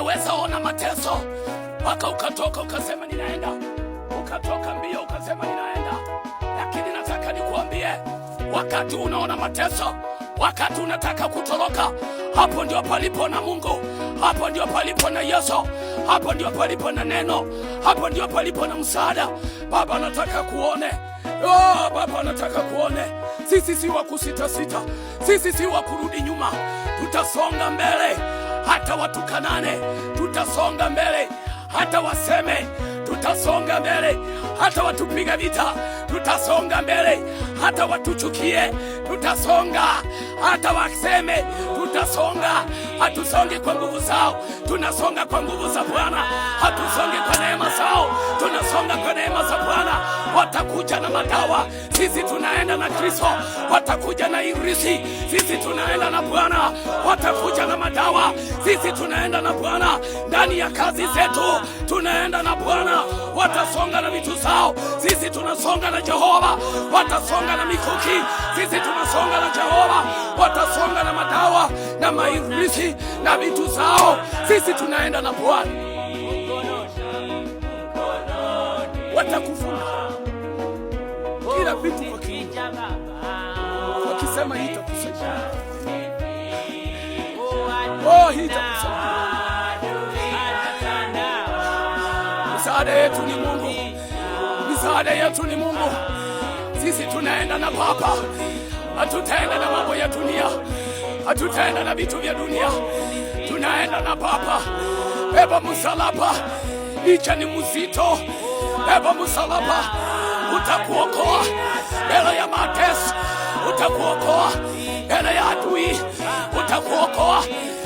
Unaweza ona mateso mpaka ukatoka ukasema ninaenda, ukatoka mbio ukasema ninaenda. Lakini nataka nikuambie, wakati unaona mateso, wakati unataka kutoroka, hapo ndio palipo na Mungu, hapo ndio palipo na Yesu, hapo ndio palipo na neno, hapo ndio palipo na msaada. Baba anataka kuone, Baba anataka kuone. Sisi si wa kusita sita, sisi si wa kurudi nyuma. Tutasonga mbele, hata watukanane, tutasonga mbele, hata waseme, tutasonga mbele, hata watupiga vita, tutasonga mbele, hata watuchukie, tutasonga, hata waseme, tutasonga. Hatusongi kwa nguvu zao, tunasonga kwa nguvu za Bwana. Hatusongi kwa neema zao, tunasonga kwa neema za Bwana. Watakuja na madawa, sisi tunaenda na Kristo. Watakuja na irisi, sisi tunaenda na Bwana. Watakuja na madawa, sisi tunaenda na Bwana. Ndani ya kazi zetu tunaenda na Bwana. Watasonga na vitu zao, sisi tunasonga na Jehova. Watasonga na mikuki, sisi tunasonga na Jehova. Watasonga na madawa na mairisi na vitu zao, sisi tunaenda na Bwana. Watakufunga kila vitu kwa kinywa, wakisema hii itakusaidia, hii itakusaidia. Msaada yetu ni Mungu, msaada yetu ni Mungu. Sisi tunaenda na Baba, hatutaenda na mambo ya dunia, hatutaenda na vitu vya dunia, tunaenda na Baba. Beba msalaba, icha ni mzito. Beba msalaba, utakuokoa mbele ya mateso, utakuokoa mbele ya adui, utakuokoa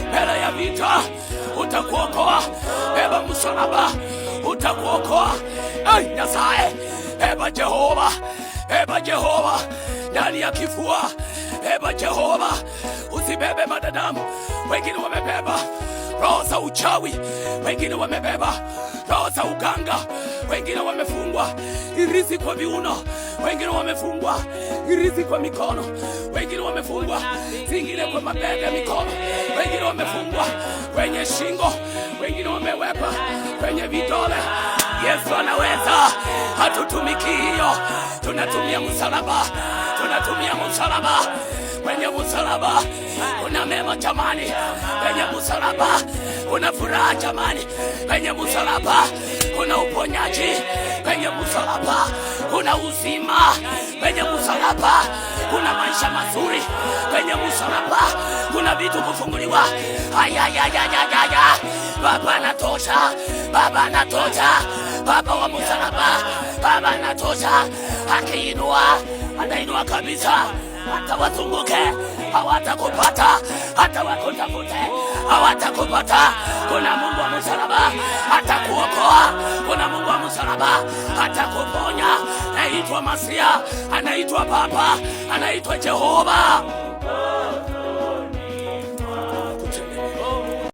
mbele ya vita, utakuokoa. Beba msalaba, utakuokoa. Nyasaye, beba Jehova, beba Jehova ndani ya kifua. Beba Jehova, usibebe madadamu. Wengine wamebeba roho za uchawi, wengine wamebeba roho za uganga, wengine wamefungwa irisi kwa viuno, wengine wamefungwa irisi kwa mikono, wengine wamefungwa zingine kwa mabega ya mikono, wengine wamefungwa kwenye shingo, wengine wamewekwa kwenye vidole. Yesu anaweza, hatutumiki hiyo, tunatumia msalaba, tunatumia msalaba. Kwenye msalaba kuna mema jamani, kwenye msalaba kuna furaha jamani, kwenye msalaba kuna uponyaji, kwenye msalaba kuna uzima, kwenye msalaba kuna maisha mazuri, kwenye msalaba kuna vitu kufunguliwa. Baba anatosha, Baba anatosha, Baba wa msalaba, Baba anatosha. Akiinua, anainua kabisa. Hata wazunguke hawatakupata, hata wakutafute hawatakupata. Kuna Mungu wa msalaba atakuokoa, kuna Mungu wa msalaba atakuponya. Anaitwa Masia, anaitwa Baba, anaitwa Jehova.